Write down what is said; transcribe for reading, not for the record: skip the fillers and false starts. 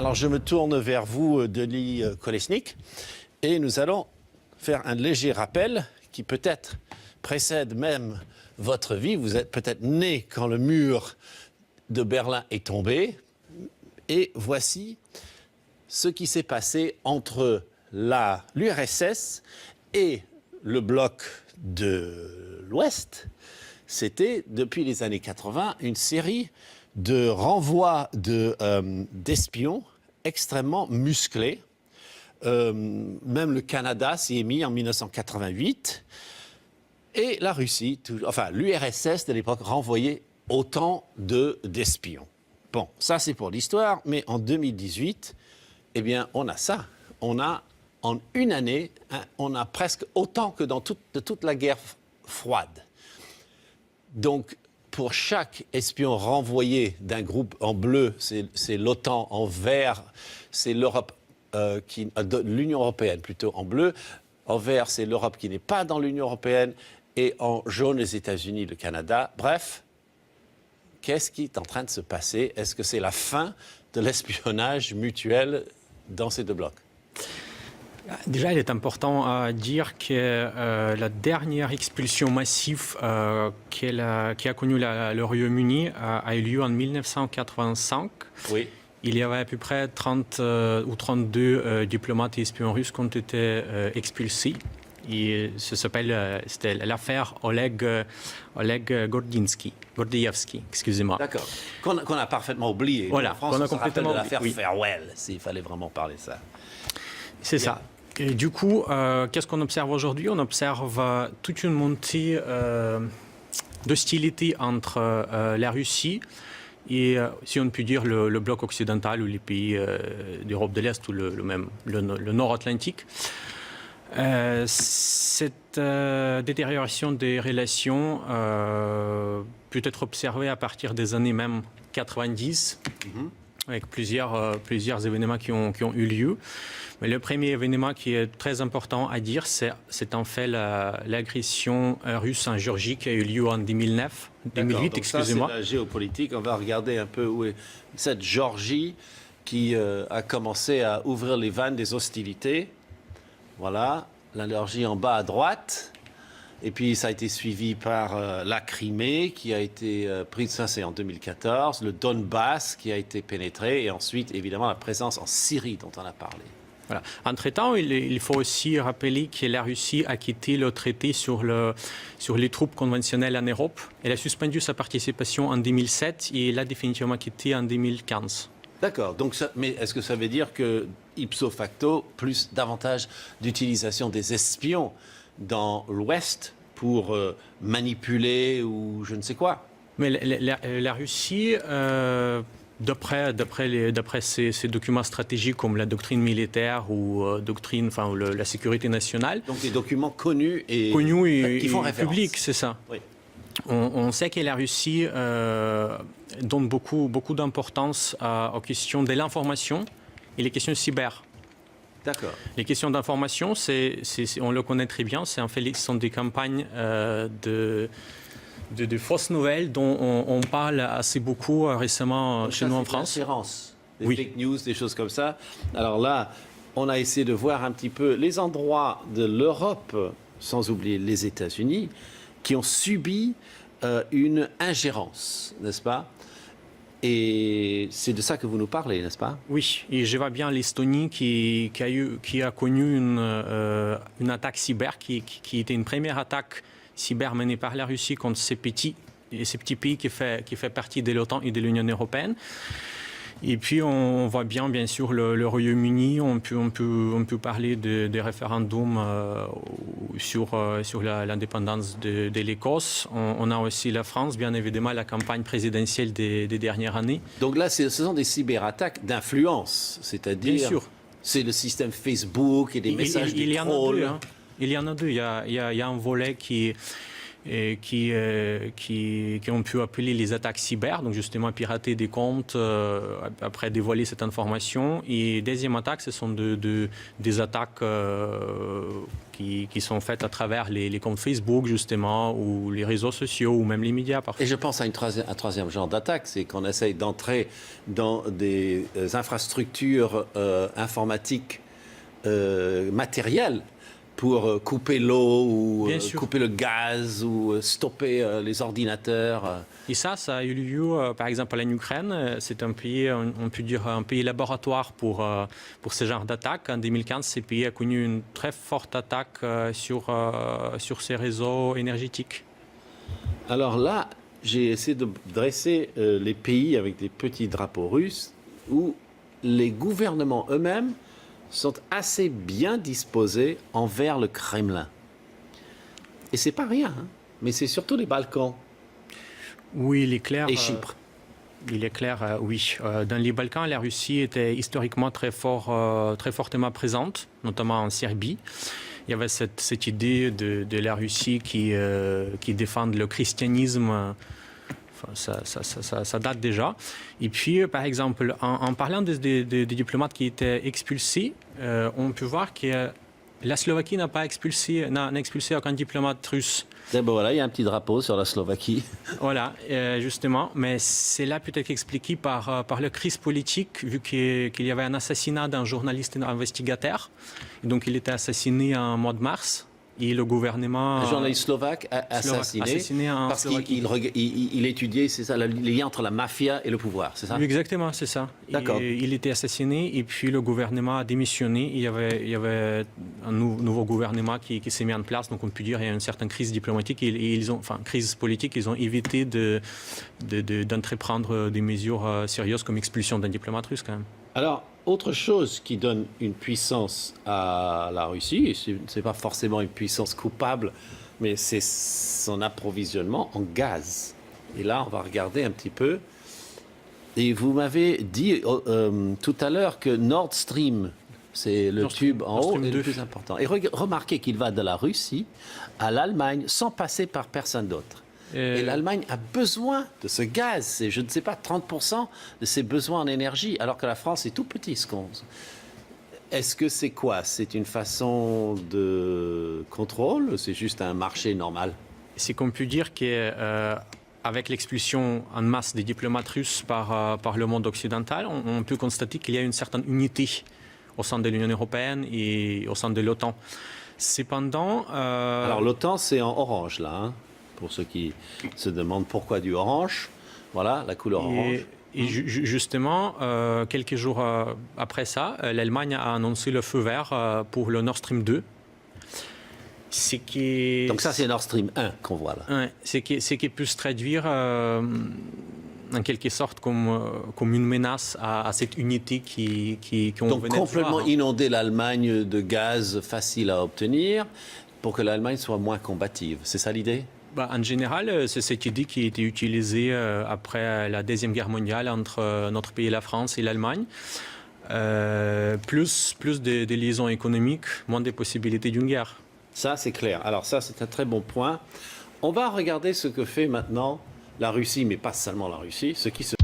Alors je me tourne vers vous, Denis Kolesnik, et nous allons faire un léger rappel qui peut-être précède même votre vie. Vous êtes peut-être né quand le mur de Berlin est tombé. Et voici ce qui s'est passé entre l'URSS et le bloc de l'Ouest. C'était, depuis les années 80, une série de renvois d'espions extrêmement musclés. Même le Canada s'y est mis en 1988. Et la Russie, enfin l'URSS de l'époque, renvoyait autant d'espions. Bon, ça c'est pour l'histoire, mais en 2018, eh bien, on a ça. On a, en une année, on a presque autant que dans toute la guerre froide. Donc, pour chaque espion renvoyé d'un groupe en bleu, c'est l'OTAN, en vert, c'est l'Europe, l'Union européenne plutôt en bleu, en vert, c'est l'Europe qui n'est pas dans l'Union européenne, et en jaune, les États-Unis, le Canada. Bref, qu'est-ce qui est en train de se passer? Est-ce que c'est la fin de l'espionnage mutuel dans ces deux blocs? Déjà, il est important à dire que la dernière expulsion massive qui a connu le Royaume-Uni a eu lieu en 1985. Oui. Il y avait à peu près 30 ou 32 diplomates et espions russes qui ont été expulsés. Et c'était l'affaire Oleg Gordievsky, excusez-moi. D'accord. Qu'on a parfaitement oublié. Voilà. En France, on se rappelle de l'affaire Farewell, s'il fallait vraiment parler de ça. C'est ça. Et du coup, qu'est-ce qu'on observe aujourd'hui? On observe toute une montée d'hostilité entre la Russie et, si on peut dire, le bloc occidental ou les pays d'Europe de l'Est ou le Nord-Atlantique. Cette détérioration des relations peut être observée à partir des années même 90, avec plusieurs événements qui ont eu lieu. Mais le premier événement qui est très important à dire, c'est en fait l'agression russe en Géorgie qui a eu lieu en 2008, excusez-moi. Ça, c'est la géopolitique. On va regarder un peu où est cette Géorgie qui a commencé à ouvrir les vannes des hostilités. Voilà, la Géorgie en bas à droite. Et puis, ça a été suivi par la Crimée, qui a été prise, ça c'est en 2014, le Donbass, qui a été pénétré, et ensuite, évidemment, la présence en Syrie, dont on a parlé. Voilà. Entre-temps, il faut aussi rappeler que la Russie a quitté le traité sur les troupes conventionnelles en Europe. Elle a suspendu sa participation en 2007 et l'a définitivement quitté en 2015. D'accord. Donc, mais est-ce que ça veut dire que, ipso facto, davantage d'utilisation des espions dans l'Ouest pour manipuler ou je ne sais quoi? Mais la Russie, d'après ces documents stratégiques comme la doctrine militaire ou la sécurité nationale. Donc des documents connus et qui font référence. Publics, c'est ça. Oui. On sait que la Russie donne beaucoup d'importance aux questions de l'information et les questions cyber. D'accord. Les questions d'information, on le connaît très bien, ce sont des campagnes de fausses nouvelles dont on parle assez beaucoup récemment. Donc chez nous en France. Des fake news, des choses comme ça. Alors là, on a essayé de voir un petit peu les endroits de l'Europe, sans oublier les États-Unis, qui ont subi une ingérence, n'est-ce pas? Et c'est de ça que vous nous parlez, n'est-ce pas? Oui, et je vois bien l'Estonie qui a connu une attaque cyber qui était une première attaque cyber menée par la Russie contre ces petits pays qui fait partie de l'OTAN et de l'Union européenne. Et puis on voit bien sûr le Royaume-Uni. On peut parler des référendums sur l'indépendance de l'Écosse. On a aussi la France, bien évidemment, la campagne présidentielle des dernières années. Donc là, ce sont des cyberattaques d'influence, c'est-à-dire... Bien sûr. C'est le système Facebook et des messages des trolls. Il y en a deux. Il y a un volet qui et qui ont pu appeler les attaques cyber, donc justement pirater des comptes, après dévoiler cette information. Et deuxième attaque, ce sont des attaques qui sont faites à travers les comptes Facebook, justement, ou les réseaux sociaux, ou même les médias parfois. Et je pense à un troisième genre d'attaque, c'est qu'on essaye d'entrer dans des infrastructures informatiques matérielles pour couper l'eau ou couper le gaz ou stopper les ordinateurs. Et ça a eu lieu, par exemple, en Ukraine. C'est un pays, on peut dire, un pays laboratoire pour ce genre d'attaque. En 2015, ce pays a connu une très forte attaque sur ses réseaux énergétiques. Alors là, j'ai essayé de dresser les pays avec des petits drapeaux russes où les gouvernements eux-mêmes sont assez bien disposés envers le Kremlin. Et c'est pas rien, hein, mais c'est surtout les Balkans. Oui, il est clair. Et Chypre. Il est clair, oui. Dans les Balkans, la Russie était historiquement très fortement présente, notamment en Serbie. Il y avait cette idée de la Russie qui défend le christianisme. Enfin, ça date déjà. Et puis, par exemple, en parlant des diplomates qui étaient expulsés, on peut voir que la Slovaquie n'a expulsé aucun diplomate russe. Bon, voilà, il y a un petit drapeau sur la Slovaquie. Voilà, justement. Mais c'est là peut-être expliqué par la crise politique, vu qu'il y avait un assassinat d'un journaliste investigateur. Et donc, il était assassiné en mois de mars. Et le gouvernement... Un journaliste slovaque assassiné parce qu'il étudiait, c'est ça, le lien entre la mafia et le pouvoir, c'est ça? Exactement, c'est ça. D'accord. Il était assassiné et puis le gouvernement a démissionné. Il y avait un nouveau gouvernement qui s'est mis en place. Donc on peut dire qu'il y a une certaine crise diplomatique et crise politique. Ils ont évité d'entreprendre des mesures sérieuses comme expulsion d'un diplomate russe quand même. Alors, autre chose qui donne une puissance à la Russie, et ce n'est pas forcément une puissance coupable, mais c'est son approvisionnement en gaz. Et là, on va regarder un petit peu. Et vous m'avez dit tout à l'heure que Nord Stream, c'est le tube en haut, est le plus important. Et remarquez qu'il va de la Russie à l'Allemagne sans passer par personne d'autre. Et l'Allemagne a besoin de ce gaz. C'est, je ne sais pas, 30% de ses besoins en énergie, alors que la France est tout petit. Est-ce que c'est quoi? C'est une façon de contrôle? C'est juste un marché normal? C'est qu'on peut dire qu'avec l'expulsion en masse des diplomates russes par le monde occidental, on peut constater qu'il y a une certaine unité au sein de l'Union européenne et au sein de l'OTAN. Cependant... Alors l'OTAN, c'est en orange, là, hein, pour ceux qui se demandent pourquoi du orange. Voilà, la couleur orange. Et justement, quelques jours après ça, l'Allemagne a annoncé le feu vert pour le Nord Stream 2. Donc ça, c'est Nord Stream 1 qu'on voit là. C'est qui peut se traduire en quelque sorte comme une menace à cette unité qu'on Donc venait de complètement voir, hein. Inonder l'Allemagne de gaz facile à obtenir pour que l'Allemagne soit moins combative. C'est ça l'idée? En général, c'est cette idée qui a été utilisée après la Deuxième Guerre mondiale entre notre pays, la France, et l'Allemagne. Plus de liaisons économiques, moins de possibilités d'une guerre. Ça, c'est clair. Alors ça, c'est un très bon point. On va regarder ce que fait maintenant la Russie, mais pas seulement la Russie, ce qui se